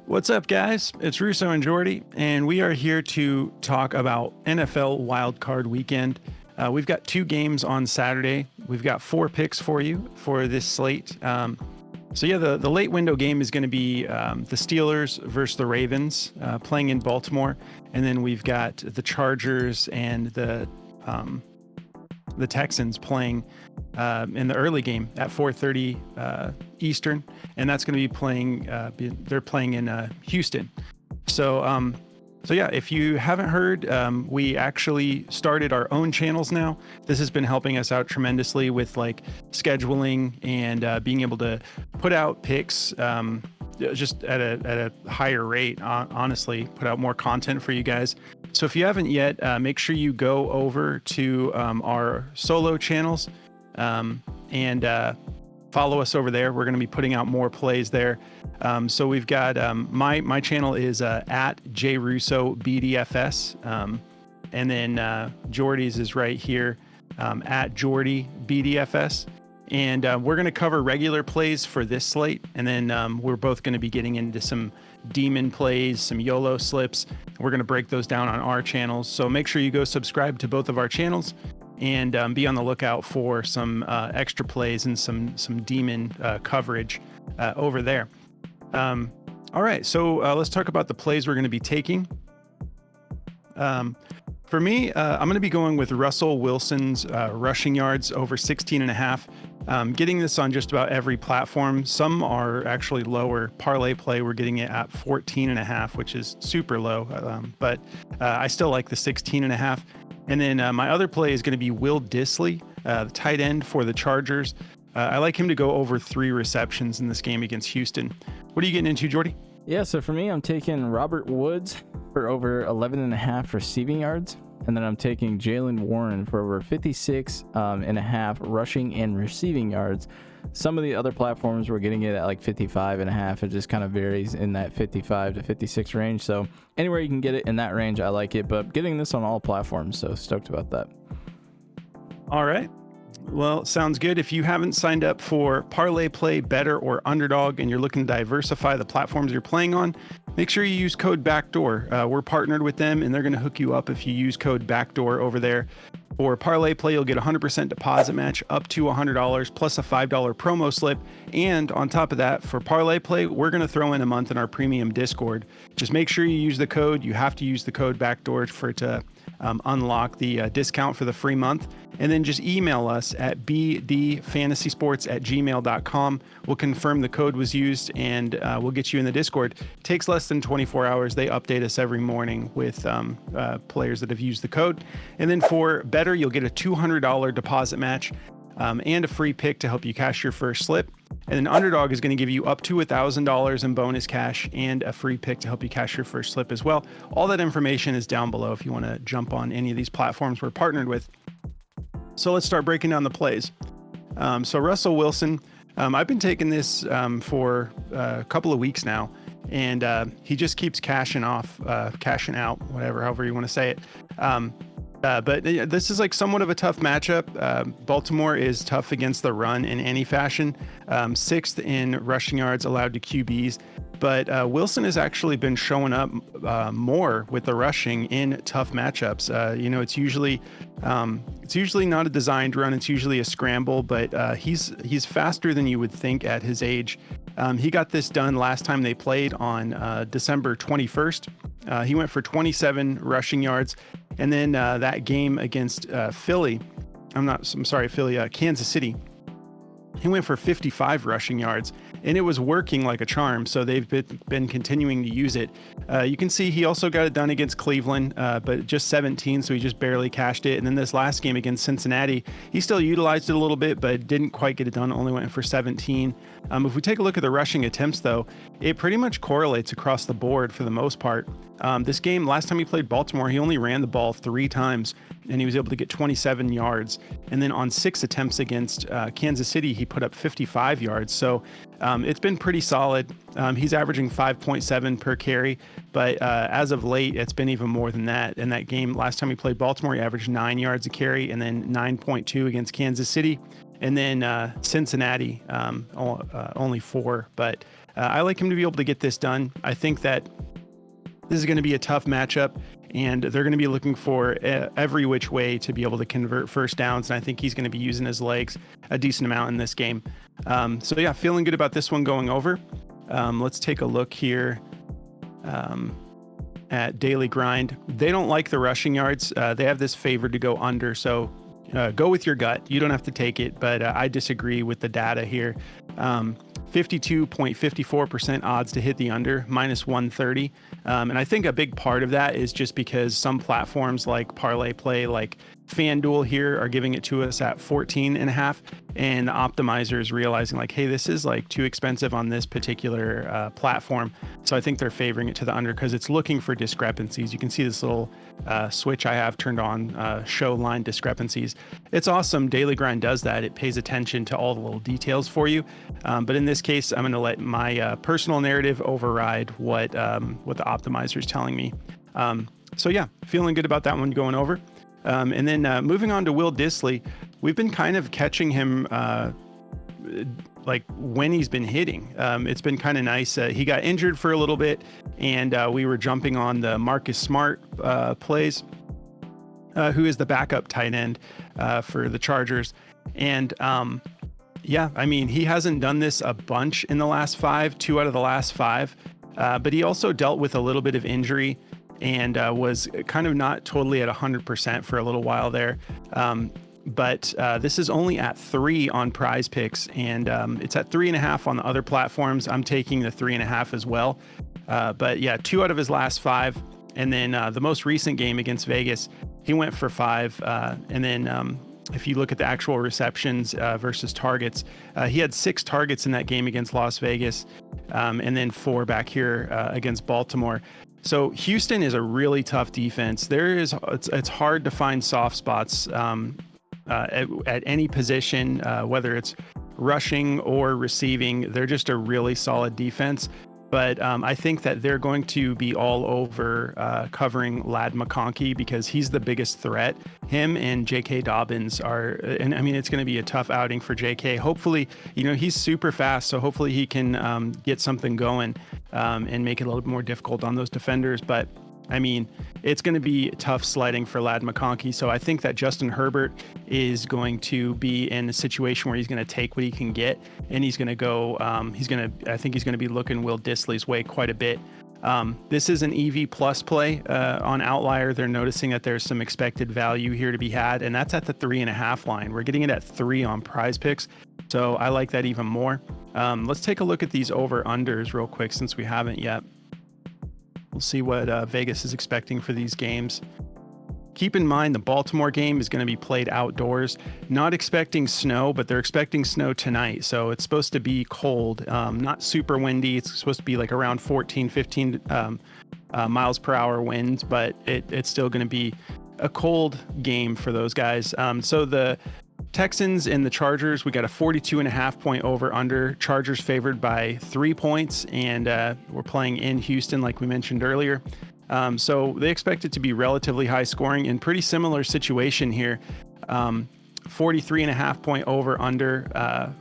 What's up, guys? It's Russo and Jordy, and we are here to talk about NFL Wildcard Weekend. We've got 2 games on Saturday. We've got 4 picks for you for this slate. The late window game is going to be the Steelers versus the Ravens playing in Baltimore, and then we've got the Chargers and the Texans playing in the early game at 4:30 Eastern, and that's going to be playing. They're playing in Houston. So if you haven't heard, we actually started our own channels now. This has been helping us out tremendously with like scheduling and being able to put out picks just at a higher rate. Honestly, put out more content for you guys. So if you haven't yet, make sure you go over to our solo channels and follow us over there. We're going to be putting out more plays there. So we've got my channel is at JRussoBDFS, and then Jordy's is right here at JordyBDFS. And we're going to cover regular plays for this slate, and then we're both going to be getting into some demon plays, some YOLO slips. We're going to break those down on our channels. So make sure you go subscribe to both of our channels and be on the lookout for some extra plays and some demon coverage over there. All right, so let's talk about the plays we're going to be taking. For me, I'm going to be going with Russell Wilson's rushing yards over 16.5. Getting this on just about every platform. Some are actually lower. Parlay play, we're getting it at 14.5, which is super low. But I still like the 16.5. And then my other play is going to be Will Dissly, the tight end for the Chargers. I like him to go over 3 receptions in this game against Houston. What are you getting into, Jordy? Yeah, so for me, I'm taking Robert Woods for over 11.5 receiving yards. And then I'm taking Jaylen Warren for over 56.5 rushing and receiving yards. Some of the other platforms we're getting it at like 55.5. It just kind of varies in that 55 to 56 range. So anywhere you can get it in that range, I like it. But getting this on all platforms, so stoked about that. All right. Well, sounds good. If you haven't signed up for Parlay Play, Better, or Underdog, and you're looking to diversify the platforms you're playing on, make sure you use code BACKDOOR. We're partnered with them, and they're going to hook you up if you use code BACKDOOR over there. For Parlay Play, you'll get a 100% deposit match up to $100 plus a $5 promo slip. And on top of that, for Parlay Play, we're going to throw in a month in our premium Discord. Just make sure you use the code. You have to use the code BACKDOOR for it to unlock the discount for the free month. And then just email us at bdfantasysports@gmail.com. We'll confirm the code was used, and we'll get you in the Discord. It takes less than 24 hours. They update us every morning with players that have used the code. And then for Better, you'll get a $200 deposit match and a free pick to help you cash your first slip. And then Underdog is going to give you up to $1,000 in bonus cash and a free pick to help you cash your first slip as well. All that information is down below if you want to jump on any of these platforms we're partnered with. So let's start breaking down the plays. So Russell Wilson, I've been taking this for a couple of weeks now, and he just keeps cashing out, however you want to say it. But this is like somewhat of a tough matchup. Baltimore is tough against the run in any fashion. 6th in rushing yards allowed to QBs. But Wilson has actually been showing up more with the rushing in tough matchups. It's usually not a designed run. It's usually a scramble, but he's faster than you would think at his age. He got this done last time they played on December 21st. He went for 27 rushing yards. And then that game against Kansas City, he went for 55 rushing yards, and it was working like a charm. So they've been continuing to use it. You can see he also got it done against Cleveland, but just 17, so he just barely cashed it. And then this last game against Cincinnati, he still utilized it a little bit, but didn't quite get it done, only went for 17. If we take a look at the rushing attempts, though, it pretty much correlates across the board for the most part. This game, last time he played Baltimore, he only ran the ball 3 times, and he was able to get 27 yards. And then on 6 attempts against Kansas City, he put up 55 yards. So it's been pretty solid. He's averaging 5.7 per carry, but as of late, it's been even more than that. In that game, last time he played Baltimore, he averaged 9 yards a carry, and then 9.2 against Kansas City. And then Cincinnati, only 4. But I like him to be able to get this done. I think that this is going to be a tough matchup, and they're going to be looking for every which way to be able to convert first downs. And I think he's going to be using his legs a decent amount in this game. So yeah, feeling good about this one going over. Let's take a look here at Daily Grind. They don't like the rushing yards. They have this favored to go under. So go with your gut. You don't have to take it, but I disagree with the data here. 52.54% odds to hit the under, minus 130. And I think a big part of that is just because some platforms like Parlay Play, like FanDuel here, are giving it to us at 14.5, and the optimizer is realizing like, hey, this is like too expensive on this particular platform. So I think they're favoring it to the under because it's looking for discrepancies. You can see this little switch I have turned on, show line discrepancies. It's awesome. Daily Grind does that. It pays attention to all the little details for you. But in this case, I'm going to let my personal narrative override what the optimizer is telling me. So yeah, feeling good about that one going over. And then moving on to Will Dissly, we've been kind of catching him like when he's been hitting. It's been kind of nice. He got injured for a little bit, and we were jumping on the Marcus Smart plays, who is the backup tight end for the Chargers. And yeah, I mean, he hasn't done this a bunch in the last 5, 2 out of the last 5, but he also dealt with a little bit of injury and was kind of not totally at 100% for a little while there. But this is only at 3 on Prize Picks, and it's at 3.5 on the other platforms. I'm taking the 3.5 as well. But yeah, 2 out of his last 5. And then the most recent game against Vegas, he went for 5. And then if you look at the actual receptions versus targets, he had 6 targets in that game against Las Vegas, and then 4 back here against Baltimore. So Houston is a really tough defense. It's hard to find soft spots at any position, whether it's rushing or receiving. They're just a really solid defense. But I think that they're going to be all over covering Ladd McConkey because he's the biggest threat. Him and J.K. Dobbins are, and I mean, it's going to be a tough outing for J.K. Hopefully, he's super fast, so hopefully he can get something going and make it a little bit more difficult on those defenders. But I mean, it's going to be tough sledding for Ladd McConkey. So I think that Justin Herbert is going to be in a situation where he's going to take what he can get, and he's going to go. I think he's going to be looking Will Dissly's way quite a bit. This is an EV plus play on Outlier. They're noticing that there's some expected value here to be had, and that's at the 3.5 line. We're getting it at 3 on Prize Picks, so I like that even more. Let's take a look at these over unders real quick since we haven't yet. We'll see what Vegas is expecting for these games. Keep in mind the Baltimore game is going to be played outdoors. Not expecting snow, but they're expecting snow tonight. So it's supposed to be cold, not super windy. It's supposed to be like around 14, 15 miles per hour winds, but it's still going to be a cold game for those guys. So the Texans and the Chargers, we got a 42.5 point over under. Chargers favored by 3 points, and we're playing in Houston like we mentioned earlier. So they expect it to be relatively high scoring and pretty similar situation here. 43.5 point over under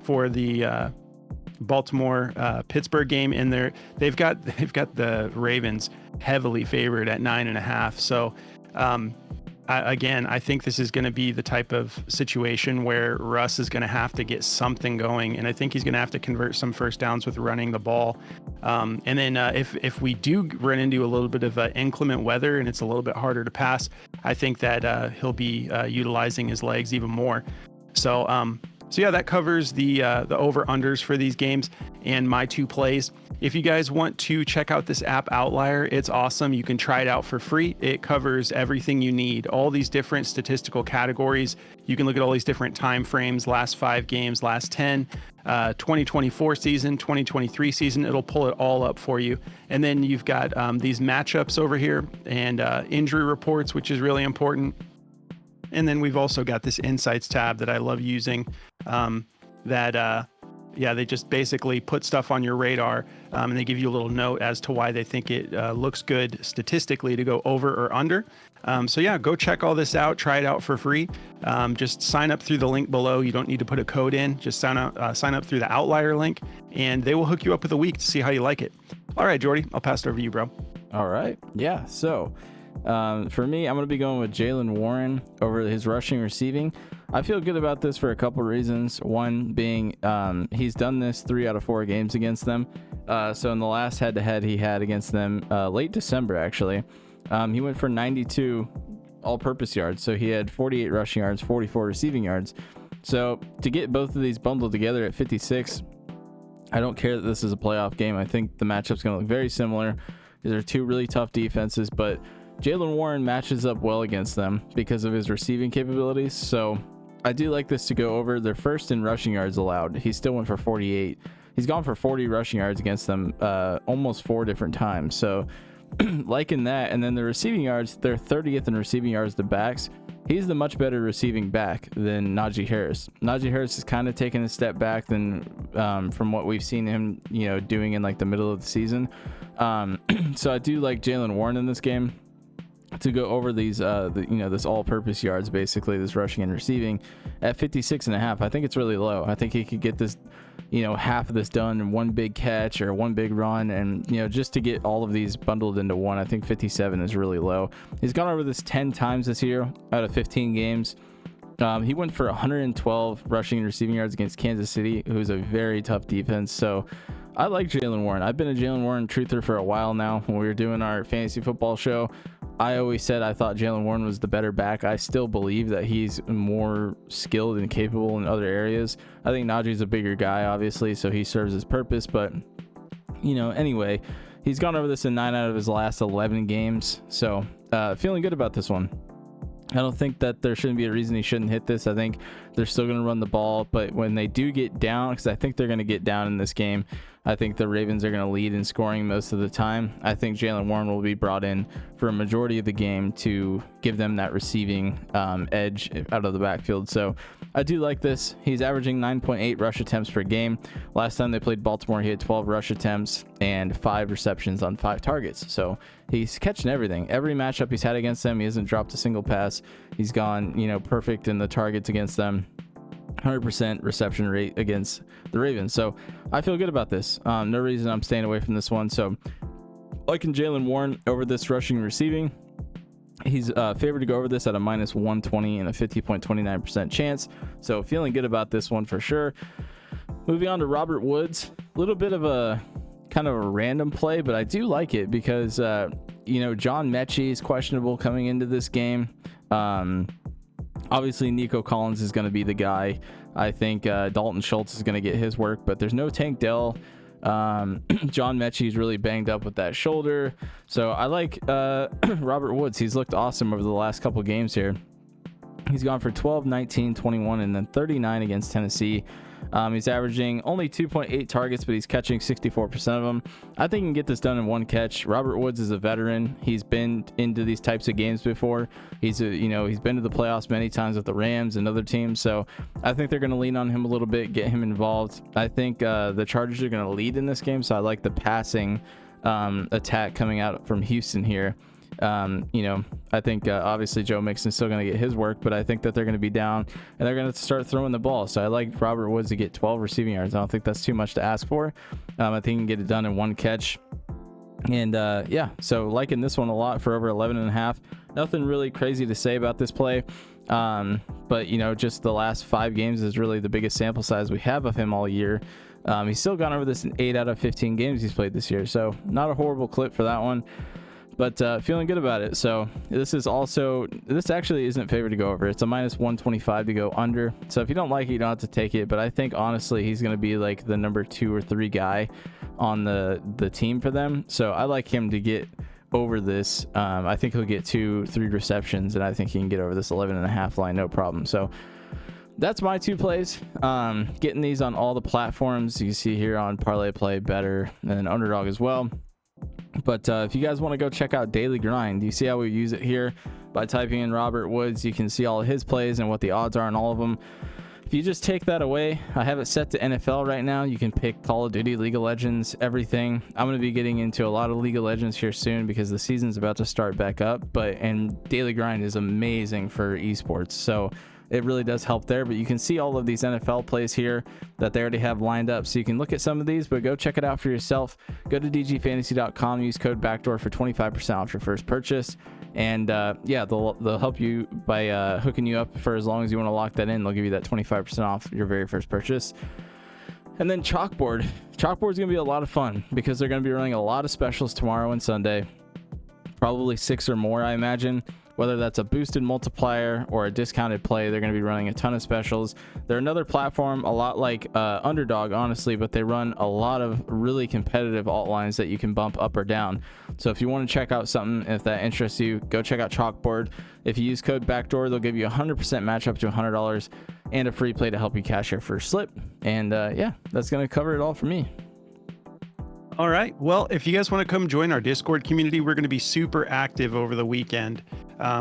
for the Baltimore Pittsburgh game, and they've got the Ravens heavily favored at 9.5. So again, I think this is going to be the type of situation where Russ is going to have to get something going, and I think he's going to have to convert some first downs with running the ball. And then if we do run into a little bit of inclement weather and it's a little bit harder to pass, I think that he'll be utilizing his legs even more. So yeah, that covers the over unders for these games and my 2 plays. If you guys want to check out this app Outlier, it's awesome. You can try it out for free. It covers everything you need, all these different statistical categories. You can look at all these different time frames, last 5 games, last 10, 2024 season, 2023 season. It'll pull it all up for you. And then you've got these matchups over here and injury reports, which is really important. And then we've also got this insights tab that I love using that Yeah, they just basically put stuff on your radar, and they give you a little note as to why they think it looks good statistically to go over or under. So yeah, go check all this out. Try it out for free. Just sign up through the link below. You don't need to put a code in. Just sign up through the Outlier link, and they will hook you up with a week to see how you like it. All right, Jordy, I'll pass it over to you, bro. All right. Yeah. So for me, I'm going to be going with Jaylen Warren over his rushing receiving. I feel good about this for a couple reasons. One being he's done this 3 out of 4 games against them. So in the last head-to-head he had against them late December, actually, he went for 92 all-purpose yards. So he had 48 rushing yards, 44 receiving yards. So to get both of these bundled together at 56, I don't care that this is a playoff game. I think the matchup's going to look very similar. These are 2 really tough defenses, but Jaylen Warren matches up well against them because of his receiving capabilities. So I do like this to go over. They're first in rushing yards allowed. He still went for 48. He's gone for 40 rushing yards against them almost 4 different times. So liking that. And then the receiving yards, they're 30th in receiving yards to backs. He's the much better receiving back than Najee Harris. Najee Harris is kind of taking a step back than from what we've seen him, doing in like the middle of the season. So I do like Jaylen Warren in this game to go over these this all-purpose yards, basically this rushing and receiving at 56.5. I think it's really low. I think he could get this half of this done in one big catch or one big run, and just to get all of these bundled into one. I think 57 is really low. He's gone over this 10 times this year out of 15 games. He went for 112 rushing and receiving yards against Kansas City, who's a very tough defense. So I like Jaylen Warren. I've been a Jaylen Warren truther for a while now. When we were doing our fantasy football show, I always said I thought Jaylen Warren was the better back. I still believe that he's more skilled and capable in other areas. I think Najee's a bigger guy, obviously, so he serves his purpose. But, anyway, he's gone over this in 9 out of his last 11 games. So feeling good about this one. I don't think that there shouldn't be a reason he shouldn't hit this. I think they're still going to run the ball, but when they do get down, because I think they're going to get down in this game, I think the Ravens are going to lead in scoring most of the time. I think Jaylen Warren will be brought in for a majority of the game to give them that receiving edge out of the backfield. So I do like this. He's averaging 9.8 rush attempts per game. Last time they played Baltimore, he had 12 rush attempts and 5 receptions on 5 targets. So he's catching everything. Every matchup he's had against them, he hasn't dropped a single pass. He's gone, perfect in the targets against them. 100% reception rate against the Ravens. So I feel good about this. No reason I'm staying away from this one. So liking Jaylen Warren over this rushing and receiving. He's favored to go over this at a minus 120 and a 50.29% chance. So feeling good about this one for sure. Moving on to Robert Woods. A little bit of a kind of a random play, but I do like it because, John Mechie is questionable coming into this game. Obviously, Nico Collins is going to be the guy. I think Dalton Schultz is going to get his work, but there's no Tank Dell. John Mechie is really banged up with that shoulder. So I like Robert Woods. He's looked awesome over the last couple games here. He's gone for 12, 19, 21, and then 39 against Tennessee. He's averaging only 2.8 targets, but he's catching 64% of them. I think he can get this done in one catch. Robert Woods is a veteran. He's been into these types of games before. He's been to the playoffs many times with the Rams and other teams. So I think they're going to lean on him a little bit, get him involved. I think the Chargers are going to lead in this game. So I like the passing attack coming out from Houston here. I think obviously Joe Mixon's still going to get his work, but I think that they're going to be down and they're going to start throwing the ball. So I like Robert Woods to get 12 receiving yards. I don't think that's too much to ask for. I think he can get it done in one catch. And so liking this one a lot for over 11.5. Nothing really crazy to say about this play. But just the last 5 games is really the biggest sample size we have of him all year. He's still gone over this in 8 out of 15 games he's played this year. So not a horrible clip for that one. But feeling good about it. So this actually isn't favored to go over. It's a minus 125 to go under. So if you don't like it, you don't have to take it. But I think honestly he's going to be like the number 2 or 3 guy on the team for them. So I like him to get over this. I think he'll get 2-3 receptions, and I think he can get over this 11.5 line, no problem. So that's my 2 plays. Getting these on all the platforms you see here on Parlay Play, Better, and Underdog as well. But if you guys want to go check out Daily Grind, you see how we use it here by typing in Robert Woods. You can see all of his plays and what the odds are on all of them. If you just take that away, I have it set to NFL right now. You can pick Call of Duty, League of Legends, everything. I'm going to be getting into a lot of League of Legends here soon because the season's about to start back up. And Daily Grind is amazing for esports, so it really does help there. But you can see all of these NFL plays here that they already have lined up, so you can look at some of these, but go check it out for yourself. Go to dgfantasy.com, use code BACKDOOR for 25% off your first purchase. And yeah, they'll help you by hooking you up for as long as you want to lock that in. They'll give you that 25% off your very first purchase. And then Chalkboard. Chalkboard's going to be a lot of fun because they're going to be running a lot of specials tomorrow and Sunday. Probably 6 or more, I imagine. Whether that's a boosted multiplier or a discounted play, they're going to be running a ton of specials. They're another platform, a lot like Underdog, honestly, but they run a lot of really competitive alt lines that you can bump up or down. So if you want to check out something, if that interests you, go check out Chalkboard. If you use code BACKDOOR, they'll give you 100% match up to $100 and a free play to help you cash your first slip. And yeah, that's going to cover it all for me. All right. Well, if you guys want to come join our Discord community, we're going to be super active over the weekend.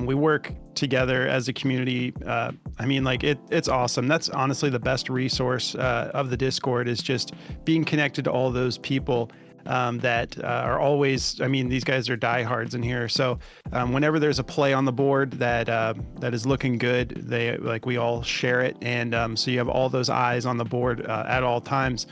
We work together as a community. I mean, like it's awesome. That's honestly the best resource of the Discord, is just being connected to all those people that are always, I mean, these guys are diehards in here. So whenever there's a play on the board that is looking good, we all share it. And so you have all those eyes on the board at all times.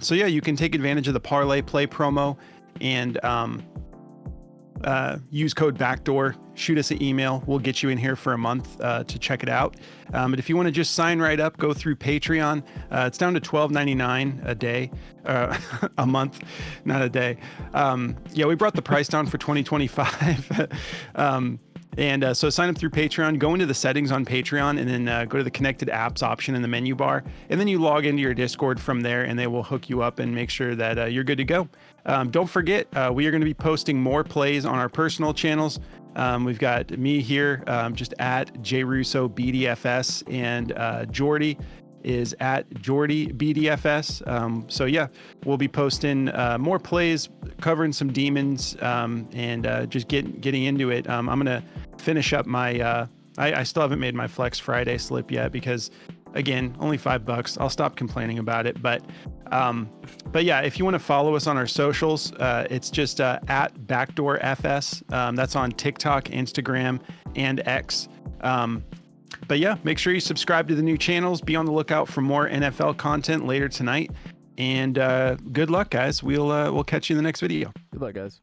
So yeah, you can take advantage of the parlay play promo and use code BACKDOOR. Shoot us an email. We'll get you in here for a month to check it out. But if you want to just sign right up, go through Patreon. It's down to $12.99 a day, a month, not a day. Yeah, we brought the price down for 2025. And so sign up through Patreon, go into the settings on Patreon, and then go to the connected apps option in the menu bar. And then you log into your Discord from there, and they will hook you up and make sure that you're good to go. Don't forget, we are going to be posting more plays on our personal channels. We've got me here, just at JRussoBDFS, and Jordy is at JordyBDFS. So yeah, we'll be posting more plays, covering some demons, and just getting into it. I'm gonna finish up my I still haven't made my Flex Friday slip yet because, again, only $5. I'll stop complaining about it. But yeah, if you want to follow us on our socials, it's just at BackdoorFS. That's on TikTok, Instagram, and X. But yeah, make sure you subscribe to the new channels. Be on the lookout for more NFL content later tonight. And good luck, guys. We'll catch you in the next video. Good luck, guys.